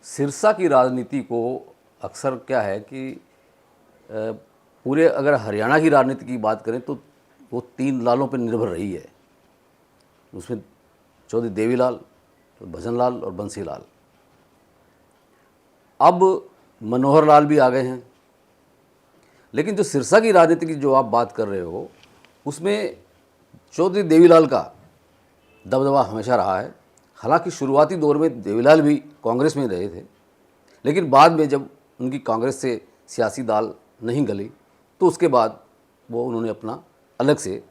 सिरसा की राजनीति को अक्सर क्या है कि पूरे अगर हरियाणा की राजनीति की बात करें तो वो तीन लालों पर निर्भर रही है। उसमें चौधरी देवीलाल, भजन लाल और बंसी लाल। अब मनोहर लाल भी आ गए हैं। लेकिन जो सिरसा की राजनीति की जो आप बात कर रहे हो, उसमें चौधरी देवीलाल का दबदबा हमेशा रहा है। हालांकि शुरुआती दौर में देवीलाल भी कांग्रेस में रहे थे, लेकिन बाद में जब उनकी कांग्रेस से सियासी दाल नहीं गली तो उसके बाद वो उन्होंने अपना अलग से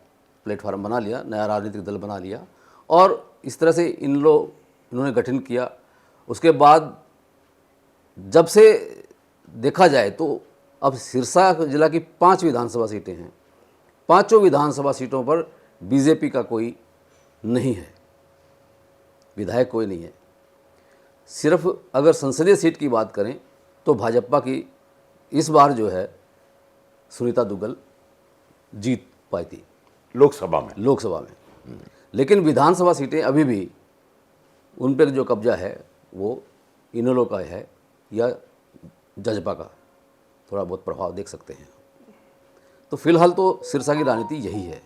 प्लेटफार्म बना लिया, नया राजनीतिक दल बना लिया और इस तरह से इन्होंने गठन किया। उसके बाद जब से देखा जाए तो अब सिरसा जिला की 5 विधानसभा सीटें हैं। 5 विधानसभा सीटों पर बीजेपी का कोई नहीं है, विधायक कोई नहीं है। सिर्फ अगर संसदीय सीट की बात करें तो भाजपा की इस बार जो है सुनीता दुग्गल जीत पाई थी लोकसभा में। लेकिन विधानसभा सीटें अभी भी उन पर जो कब्जा है वो इनेलो का है या जजपा का थोड़ा बहुत प्रभाव देख सकते हैं। तो फिलहाल तो सिरसा की राजनीति यही है।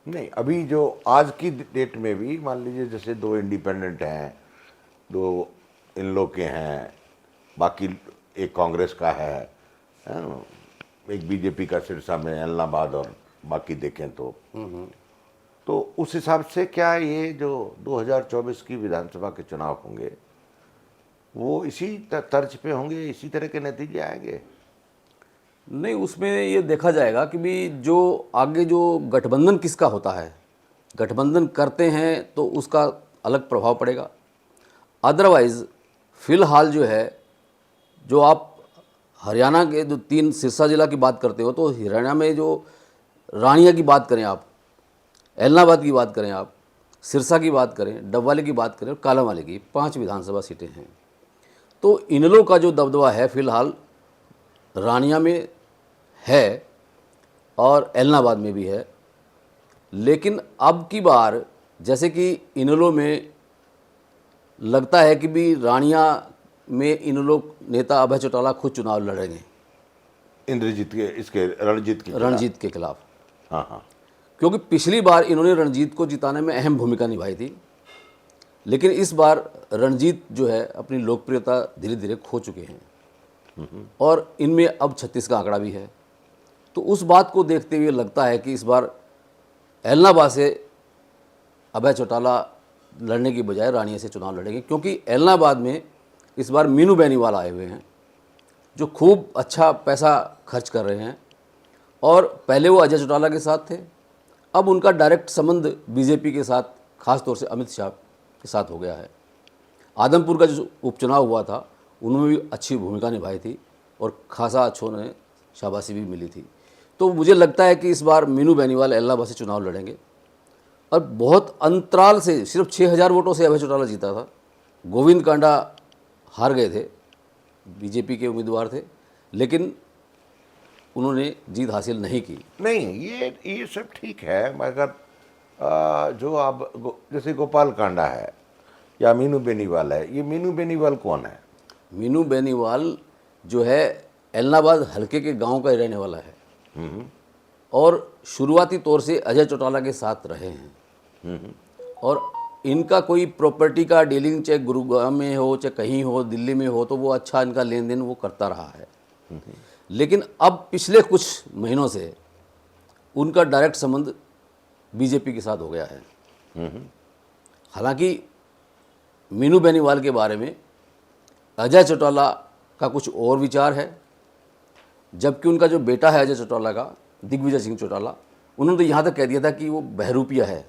नहीं, अभी जो आज की डेट में भी मान लीजिए जैसे 2 इंडिपेंडेंट हैं, 2 इन लोग के हैं, बाकी एक कांग्रेस का है, एक बीजेपी का सिरसा में एलनाबाद और बाकी देखें तो उस हिसाब से क्या ये जो 2024 की विधानसभा के चुनाव होंगे वो इसी तर्ज पे होंगे, इसी तरह के नतीजे आएंगे? नहीं, उसमें ये देखा जाएगा कि भी जो आगे जो गठबंधन किसका होता है, गठबंधन करते हैं तो उसका अलग प्रभाव पड़ेगा। अदरवाइज़ फिलहाल जो है, जो आप हरियाणा के जो 3 सिरसा जिला की बात करते हो तो हरियाणा में जो रानिया की बात करें आप, एलनाबाद की बात करें आप, सिरसा की बात करें, डबवाली की बात करें और कालांवाली की 5 विधानसभा सीटें हैं। तो इनेलो का जो दबदबा है फिलहाल रानिया में है और एलनाबाद में भी है। लेकिन अब की बार जैसे कि इनेलो में लगता है कि भी रानिया में इनेलो नेता अभय चौटाला खुद चुनाव लड़ेंगे इंद्रजीत के इसके रणजीत के खिलाफ। हाँ, क्योंकि पिछली बार इन्होंने रणजीत को जिताने में अहम भूमिका निभाई थी, लेकिन इस बार रणजीत जो है अपनी लोकप्रियता धीरे धीरे खो चुके हैं और इनमें अब 36 का आंकड़ा भी है। तो उस बात को देखते हुए लगता है कि इस बार एलनाबाद से अभय चौटाला लड़ने की बजाय रानिया से चुनाव लड़ेंगे, क्योंकि एलनाबाद में इस बार मीनू बेनीवाल आए हुए हैं जो खूब अच्छा पैसा खर्च कर रहे हैं और पहले वो अजय चौटाला के साथ थे। अब उनका डायरेक्ट संबंध बीजेपी के साथ, खास तौर से अमित शाह के साथ हो गया है। आदमपुर का जो उपचुनाव हुआ था उनमें भी अच्छी भूमिका निभाई थी और खासा अच्छों ने शाबाशी भी मिली थी। तो मुझे लगता है कि इस बार मीनू बेनीवाल एलनाबाद से चुनाव लड़ेंगे और बहुत अंतराल से, सिर्फ 6000 वोटों से अभय चौटाला जीता था। गोविंद कांडा हार गए थे, बीजेपी के उम्मीदवार थे, लेकिन उन्होंने जीत हासिल नहीं की। नहीं, ये सब ठीक है, मगर जो आप जैसे गोपाल कांडा है या मीनू बेनीवाल है, ये मीनू बेनीवाल कौन है? मीनू बेनीवाल जो है एलनाबाद हल्के के गांव का रहने वाला है और शुरुआती तौर से अजय चौटाला के साथ रहे हैं और इनका कोई प्रॉपर्टी का डीलिंग चाहे गुरुग्राम में हो चाहे कहीं हो, दिल्ली में हो, तो वो अच्छा इनका लेन देन वो करता रहा है। लेकिन अब पिछले कुछ महीनों से उनका डायरेक्ट संबंध बीजेपी के साथ हो गया है। हालांकि मीनू बेनीवाल के बारे में अजय चौटाला का कुछ और विचार है, जबकि उनका जो बेटा है अजय चौटाला का, दिग्विजय सिंह चौटाला, उन्होंने तो यहाँ तक कह दिया था कि वो बहरूपिया है।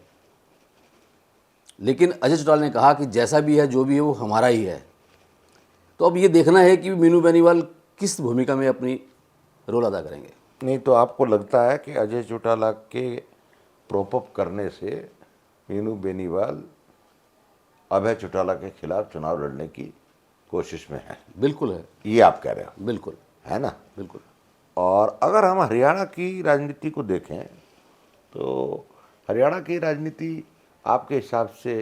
लेकिन अजय चौटाला ने कहा कि जैसा भी है, जो भी है, वो हमारा ही है। तो अब ये देखना है कि मीनू बेनीवाल किस भूमिका में अपनी रोल अदा करेंगे। नहीं तो आपको लगता है कि अजय चौटाला के प्रोपअप करने से मीनू बेनीवाल अभय चौटाला के खिलाफ चुनाव लड़ने की कोशिश में है? बिल्कुल है, ये आप कह रहे हो? बिल्कुल है ना? बिल्कुल। और अगर हम हरियाणा की राजनीति को देखें तो हरियाणा की राजनीति आपके हिसाब से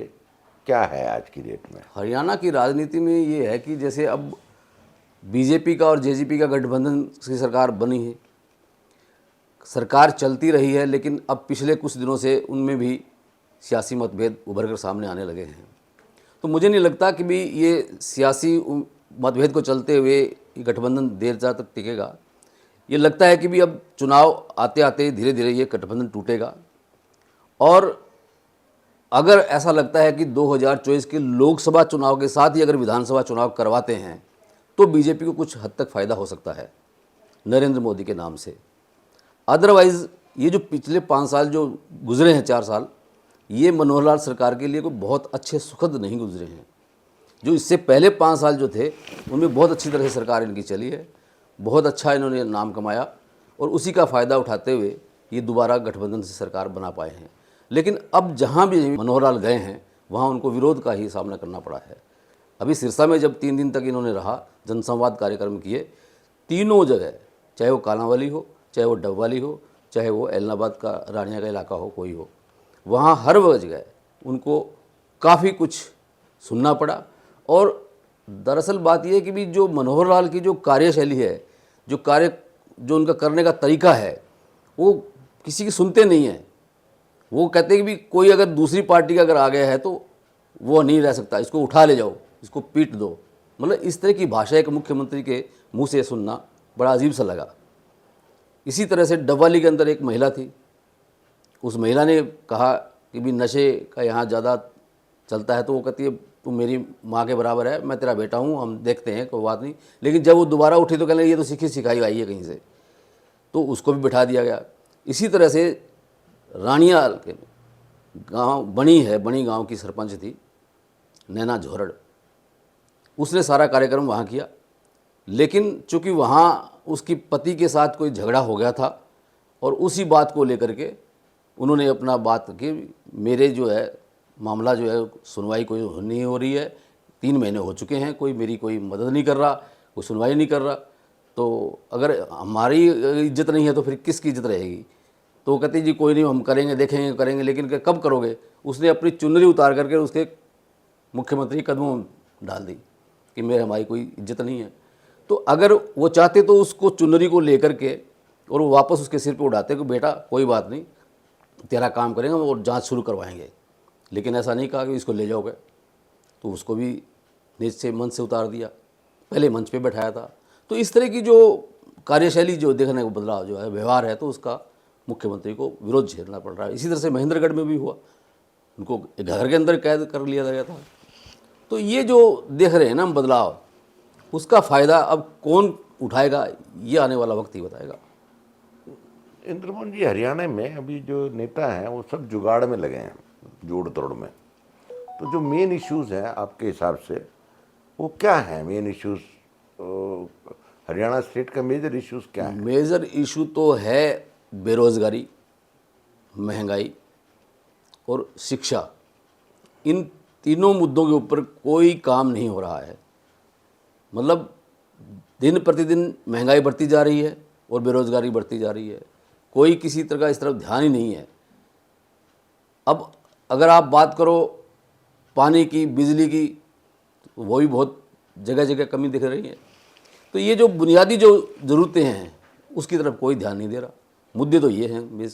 क्या है आज की डेट में? हरियाणा की राजनीति में ये है कि जैसे अब बीजेपी का और जेजेपी का गठबंधन की सरकार बनी है, सरकार चलती रही है, लेकिन अब पिछले कुछ दिनों से उनमें भी सियासी मतभेद उभर कर सामने आने लगे हैं। तो मुझे नहीं लगता कि भी ये सियासी मतभेद को चलते हुए ये गठबंधन देर तक टिकेगा। ये लगता है कि भी अब चुनाव आते आते धीरे धीरे ये गठबंधन टूटेगा, और अगर ऐसा लगता है कि 2024 के लोकसभा चुनाव के साथ ही अगर विधानसभा चुनाव करवाते हैं तो बीजेपी को कुछ हद तक फ़ायदा हो सकता है नरेंद्र मोदी के नाम से। अदरवाइज़ ये जो पिछले 5 साल जो गुजरे हैं, 4 साल, ये मनोहर लाल सरकार के लिए कोई बहुत अच्छे सुखद नहीं गुजरे हैं। जो इससे पहले 5 साल जो थे उनमें बहुत अच्छी तरह से सरकार इनकी चली है, बहुत अच्छा इन्होंने नाम कमाया, और उसी का फ़ायदा उठाते हुए ये दोबारा गठबंधन से सरकार बना पाए हैं। लेकिन अब जहाँ भी मनोहर लाल गए हैं वहाँ उनको विरोध का ही सामना करना पड़ा है। अभी सिरसा में जब 3 दिन तक इन्होंने रहा, जनसंवाद कार्यक्रम किए, तीनों जगह, चाहे वो कालांवाली हो, चाहे वो डबवाली हो, चाहे वो एलनाबाद का रानिया का इलाका हो, कोई हो, वहाँ हर जगह उनको काफ़ी कुछ सुनना पड़ा। और दरअसल बात यह है कि भी जो मनोहर लाल की जो कार्यशैली है, जो उनका करने का तरीका है, वो किसी की सुनते नहीं हैं। वो कहते हैं कि भी कोई अगर दूसरी पार्टी का अगर आ गया है तो वो नहीं रह सकता, इसको उठा ले जाओ, इसको पीट दो। मतलब इस तरह की भाषा एक मुख्यमंत्री के मुंह से सुनना बड़ा अजीब सा लगा। इसी तरह से डबवाली के अंदर एक महिला थी, उस महिला ने कहा कि भी नशे का यहाँ ज़्यादा चलता है, तो वो कहती है तू मेरी माँ के बराबर है, मैं तेरा बेटा हूँ, हम देखते हैं, कोई बात नहीं। लेकिन जब वो दोबारा उठी तो कहने लगी ये तो सीखी सिखाई आई है कहीं से, तो उसको भी बिठा दिया गया। इसी तरह से रानिया के गांव बनी गांव की सरपंच थी नैना झोरड़, उसने सारा कार्यक्रम वहाँ किया, लेकिन चूँकि वहाँ उसकी पति के साथ कोई झगड़ा हो गया था और उसी बात को लेकर के उन्होंने अपना बात कि मेरे जो है मामला जो है सुनवाई कोई नहीं हो रही है, 3 महीने हो चुके हैं, कोई मेरी कोई मदद नहीं कर रहा, कोई सुनवाई नहीं कर रहा, तो अगर हमारी इज्जत नहीं है तो फिर किसकी इज्जत रहेगी। तो वो कहती जी कोई नहीं, हम करेंगे, देखेंगे, करेंगे, लेकिन कब करोगे। उसने अपनी चुनरी उतार करके उसके मुख्यमंत्री कदमों डाल दी कि मेरे हमारी कोई इज्जत नहीं है। तो अगर वो चाहते तो उसको चुनरी को लेकर के और वो वापस उसके सिर पे उड़ाते कि बेटा कोई बात नहीं, तेरा काम करेंगे और जांच शुरू करवाएंगे। लेकिन ऐसा नहीं कहा कि इसको ले जाओगे, तो उसको भी नीच से मंच से उतार दिया, पहले मंच पे बैठाया था। तो इस तरह की जो कार्यशैली जो देखने को बदलाव जो है व्यवहार है, तो उसका मुख्यमंत्री को विरोध झेलना पड़ रहा है। इसी तरह से महेंद्रगढ़ में भी हुआ, उनको घर के अंदर कैद कर लिया गया था। तो ये जो देख रहे हैं ना हम बदलाव, उसका फ़ायदा अब कौन उठाएगा ये आने वाला वक्त ही बताएगा। इंद्रमोहन जी, हरियाणा में अभी जो नेता हैं वो सब जुगाड़ में लगे हैं, जोड़ तोड़ में। तो जो मेन इश्यूज हैं आपके हिसाब से वो क्या हैं? मेन इश्यूज हरियाणा स्टेट का मेजर इश्यूज क्या है? मेजर इशू तो है बेरोज़गारी, महंगाई और शिक्षा। इन तीनों मुद्दों के ऊपर कोई काम नहीं हो रहा है। मतलब दिन प्रतिदिन महंगाई बढ़ती जा रही है और बेरोज़गारी बढ़ती जा रही है, कोई किसी तरह का इस तरफ ध्यान ही नहीं है। अब अगर आप बात करो पानी की, बिजली की, तो वो भी बहुत जगह जगह कमी दिख रही है। तो ये जो बुनियादी जो ज़रूरतें हैं उसकी तरफ कोई ध्यान नहीं दे रहा। मुद्दे तो ये हैं मिस,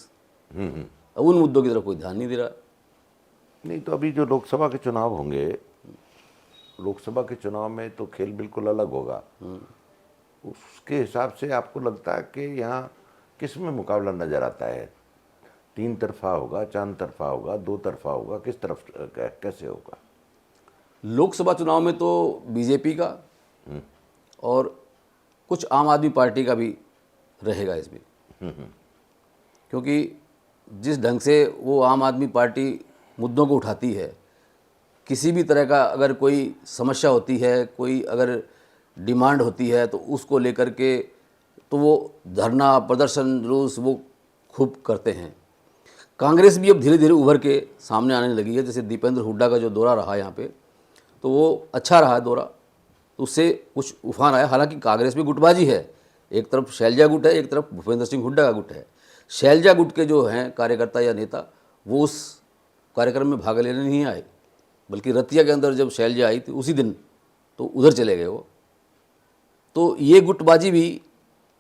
अब उन मुद्दों की तरफ कोई ध्यान नहीं दे रहा। नहीं तो अभी जो लोकसभा के चुनाव होंगे, लोकसभा के चुनाव में तो खेल बिल्कुल अलग होगा। उसके हिसाब से आपको लगता है कि यहाँ किस में मुकाबला नज़र आता है? 3 तरफा होगा, 4 तरफा होगा, 2 तरफा होगा, किस तरफ कैसे होगा? लोकसभा चुनाव में तो बीजेपी का और कुछ आम आदमी पार्टी का भी रहेगा इसमें, क्योंकि जिस ढंग से वो आम आदमी पार्टी मुद्दों को उठाती है, किसी भी तरह का अगर कोई समस्या होती है, कोई अगर डिमांड होती है, तो उसको लेकर के तो वो धरना, प्रदर्शन, जुलूस वो खूब करते हैं। कांग्रेस भी अब धीरे धीरे उभर के सामने आने लगी है। जैसे दीपेंद्र हुड्डा का जो दौरा रहा यहाँ पे, तो वो अच्छा रहा दौरा, तो उससे कुछ उफान आया। हालांकि कांग्रेस में गुटबाजी है, एक तरफ शैलजा गुट है, एक तरफ भूपेंद्र सिंह हुड्डा का गुट है। शैलजा गुट के जो हैं कार्यकर्ता या नेता वो उस कार्यक्रम में भाग लेने नहीं आए, बल्कि रतिया के अंदर जब शैलजा आई थी उसी दिन तो उधर चले गए वो। तो ये गुटबाजी भी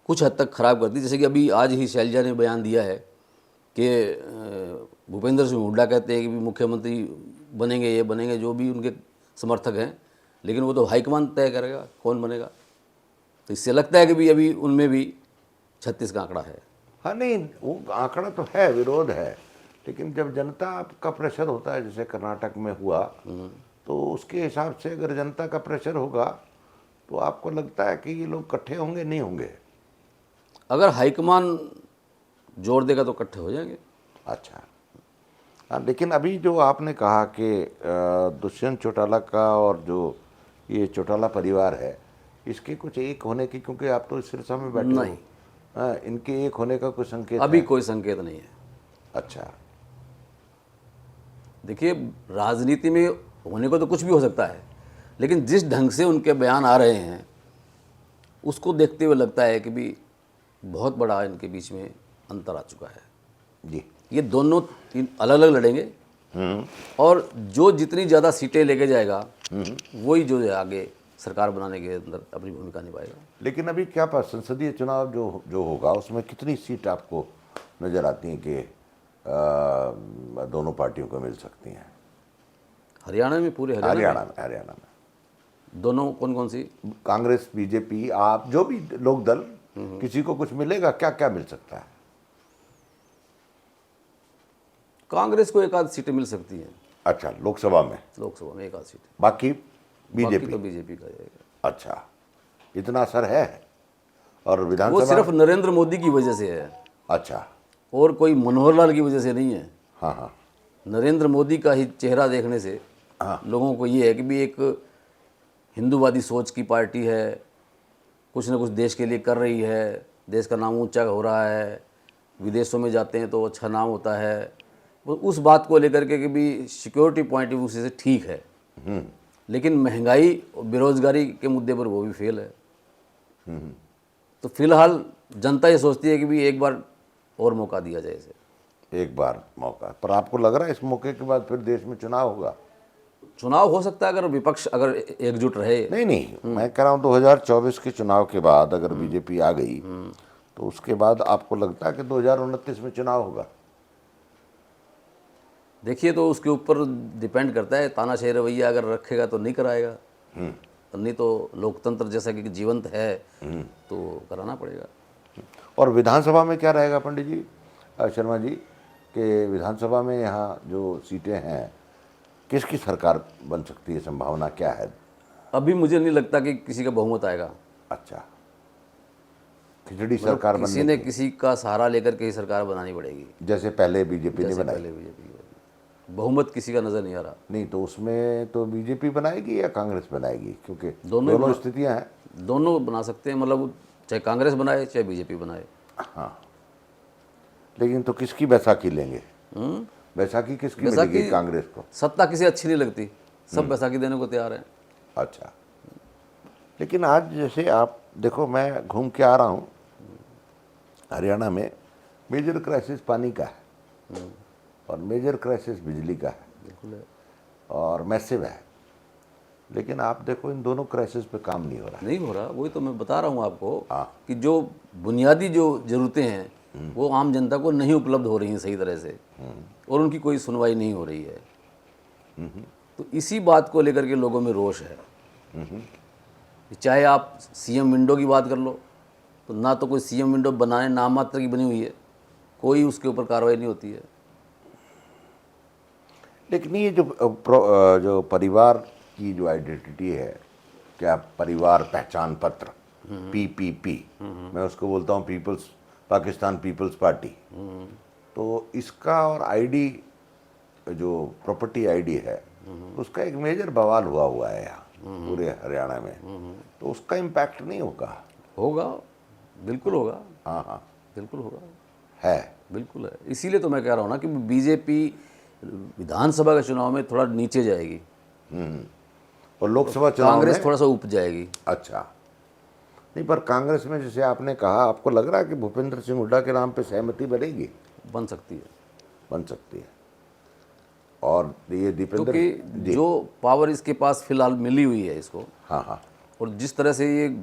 कुछ हद तक खराब कर दी। जैसे कि अभी आज ही शैलजा ने बयान दिया है कि भूपेंद्र सिंह हुड्डा कहते हैं कि भी मुख्यमंत्री बनेंगे, ये बनेंगे, जो भी उनके समर्थक हैं, लेकिन वो तो हाईकमान तय करेगा कौन बनेगा। तो इससे लगता है कि भी अभी उनमें भी 36 का आंकड़ा है। हाँ नहीं, वो आंकड़ा तो है, विरोध है, लेकिन जब जनता का प्रेशर होता है, जैसे कर्नाटक में हुआ, तो उसके हिसाब से अगर जनता का प्रेशर होगा तो आपको लगता है कि ये लोग इकट्ठे होंगे, नहीं होंगे? अगर हाईकमान जोर देगा तो इकट्ठे हो जाएंगे। अच्छा। हाँ, लेकिन अभी जो आपने कहा कि दुष्यंत चौटाला का और जो ये चौटाला परिवार है, इसके कुछ एक होने की, क्योंकि आप तो सिरसा में बैठे हो, नहीं। हाँ, इनके एक होने का कोई संकेत अभी है? कोई संकेत नहीं है। अच्छा। देखिए, राजनीति में होने को तो कुछ भी हो सकता है, लेकिन जिस ढंग से उनके बयान आ रहे हैं उसको देखते हुए लगता है कि भी बहुत बड़ा इनके बीच में अंतर आ चुका है। जी। ये दोनों अलग अलग लड़ेंगे और जो जितनी ज़्यादा सीटें लेके जाएगा वही जो है आगे सरकार बनाने के अंदर अपनी भूमिका निभाएगा। लेकिन अभी क्या संसदीय चुनाव जो जो होगा उसमें कितनी सीट आपको नज़र आती हैं कि दोनों पार्टियों को मिल सकती हैं? हरियाणा में, पूरे हरियाणा में दोनों कौन कौन सी? कांग्रेस, बीजेपी, आप जो भी लोक दल, किसी को कुछ मिलेगा? क्या क्या मिल सकता है? कांग्रेस को एक आध सीटें मिल सकती हैं। अच्छा, लोकसभा में? लोकसभा में एक आध सीट, बाकी बाकी बीजेपी? तो बीजेपी का जाएगा। अच्छा, इतना असर है? और वो विधानसभा? सिर्फ नरेंद्र मोदी की वजह से है अच्छा। और कोई मनोहर लाल की वजह से नहीं है। हाँ हाँ। नरेंद्र मोदी का ही चेहरा देखने से हाँ। लोगों को ये है कि भी एक हिंदूवादी सोच की पार्टी है, कुछ ना कुछ देश के लिए कर रही है, देश का नाम ऊंचा हो रहा है, विदेशों में जाते हैं तो अच्छा नाम होता है। वो उस बात को लेकर के कि भी सिक्योरिटी पॉइंट ऑफ व्यू से ठीक है, लेकिन महंगाई और बेरोजगारी के मुद्दे पर वो भी फेल है। तो फिलहाल जनता ये सोचती है कि भी एक बार और मौका दिया जाए इसे। एक बार मौका, पर आपको लग रहा है इस मौके के बाद फिर देश में चुनाव होगा? चुनाव हो सकता है अगर विपक्ष अगर एकजुट रहे। नहीं, मैं कह रहा हूँ 2024 के चुनाव के बाद अगर बीजेपी आ गई तो उसके बाद आपको लगता है कि 2029 में चुनाव होगा? देखिए, तो उसके ऊपर डिपेंड करता है। तानाशाही रवैया अगर रखेगा तो नहीं कराएगा, नहीं तो लोकतंत्र जैसा कि जीवंत है तो कराना पड़ेगा। और विधानसभा में क्या रहेगा पंडित जी, शर्मा जी, कि विधानसभा में यहाँ जो सीटें हैं किसकी सरकार बन सकती है, संभावना क्या है? अभी मुझे नहीं लगता कि किसी का बहुमत आएगा। अच्छा, खिचड़ी सरकार किसी बनने ने की, किसी का सहारा लेकर के ही सरकार बनानी पड़ेगी, जैसे पहले बीजेपी ने जैसे बनाई? पहले बीजेपी की बनी। बहुमत किसी का नज़र नहीं आ रहा। नहीं, तो उसमें तो बीजेपी बनाएगी या कांग्रेस बनाएगी, क्योंकि दोनों दोनों स्थितियां हैं। दोनों बना सकते हैं, मतलब चाहे कांग्रेस बनाए चाहे बीजेपी बनाए। हाँ, लेकिन तो किसकी बैसाखी लेंगे? बैसाखी किसकी मिलेगी कांग्रेस को? सत्ता किसी अच्छी नहीं लगती, सब बैसाखी देने को तैयार हैं। अच्छा, लेकिन आज जैसे आप देखो, मैं घूम के आ रहा हूँ, हरियाणा में मेजर क्राइसिस पानी का है और मेजर क्राइसिस बिजली का है, बिल्कुल है। और मैसिव है, लेकिन आप देखो इन दोनों क्राइसिस पे काम नहीं हो रहा। नहीं हो रहा, वही तो मैं बता रहा हूँ आपको हाँ। कि जो बुनियादी जो ज़रूरतें हैं वो आम जनता को नहीं उपलब्ध हो रही हैं सही तरह से, और उनकी कोई सुनवाई नहीं हो रही है। तो इसी बात को लेकर के लोगों में रोष है। चाहे आप सीएम विंडो की बात कर लो, तो ना तो कोई सीएम विंडो बनाने नाम मात्र की बनी हुई है, कोई उसके ऊपर कार्रवाई नहीं होती है। लेकिन ये जो परिवार की जो आइडेंटिटी है, क्या परिवार पहचान पत्र, पीपीपी, मैं उसको बोलता हूँ पीपल्स पाकिस्तान पीपल्स पार्टी, तो इसका और आईडी जो प्रॉपर्टी आईडी है उसका एक मेजर बवाल हुआ है यहाँ पूरे हरियाणा में, तो उसका इम्पैक्ट नहीं होगा? होगा, बिल्कुल होगा। हाँ हाँ, बिल्कुल होगा, है, बिल्कुल है। इसीलिए तो मैं कह रहा हूँ ना कि बीजेपी विधानसभा के चुनाव में थोड़ा नीचे जाएगी और लोकसभा चुनाव कांग्रेस में थोड़ा सा ऊपर जाएगी। अच्छा, नहीं, पर कांग्रेस में जैसे आपने कहा, आपको लग रहा है कि भूपेंद्र सिंह हुड्डा के नाम पे सहमति बनेगी? बन सकती है। बन सकती है। और ये दीपेंद्र क्योंकि जो पावर इसके पास फिलहाल मिली हुई है इसको, हाँ हाँ, और जिस तरह से ये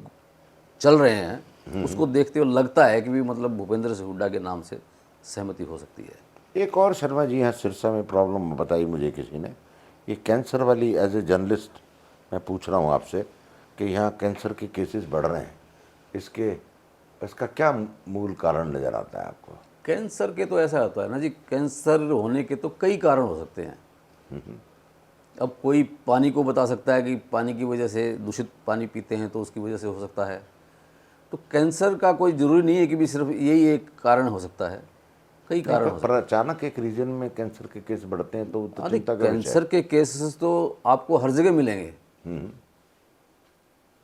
चल रहे हैं उसको देखते हुए लगता है कि भी मतलब भूपेंद्र सिंह हुड्डा के नाम से सहमति हो सकती है। एक और शर्मा जी यहाँ सिरसा में प्रॉब्लम बताई मुझे किसी ने, ये कैंसर वाली। एज ए जर्नलिस्ट मैं पूछ रहा हूँ आपसे कि यहाँ कैंसर के केसेस बढ़ रहे हैं, इसका क्या मूल कारण नज़र आता है आपको? कैंसर के तो ऐसा होता है ना जी, कैंसर होने के तो कई कारण हो सकते हैं। अब कोई पानी को बता सकता है कि पानी की वजह से, दूषित पानी पीते हैं तो उसकी वजह से हो सकता है। तो कैंसर का कोई ज़रूरी नहीं है कि भी सिर्फ यही एक कारण हो सकता है, कई कारण हो सकते पर अचानक एक रीजन में कैंसर के केस बढ़ते हैं तो हैं। चिंता का विषय है। कैंसर के केसेस तो आपको हर जगह मिलेंगे।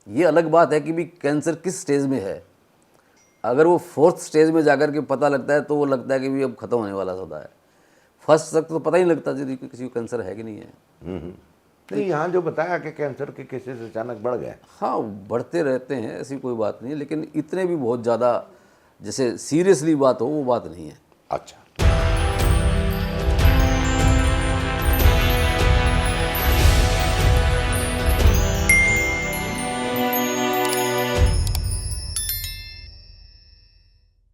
ये अलग बात है कि भी कैंसर किस स्टेज में है। अगर वो 4th स्टेज में जाकर के पता लगता है तो वो लगता है कि भी अब ख़त्म होने वाला सौदा है। फर्स्ट तक तो पता ही नहीं लगता जी कि किसी को कैंसर है कि नहीं है। नहीं, यहाँ जो बताया कि कैंसर के केसेस अचानक बढ़ गए, हाँ, बढ़ते रहते हैं, ऐसी कोई बात नहीं है, लेकिन इतने भी बहुत ज़्यादा जैसे सीरियसली बात हो वो बात नहीं है। अच्छा।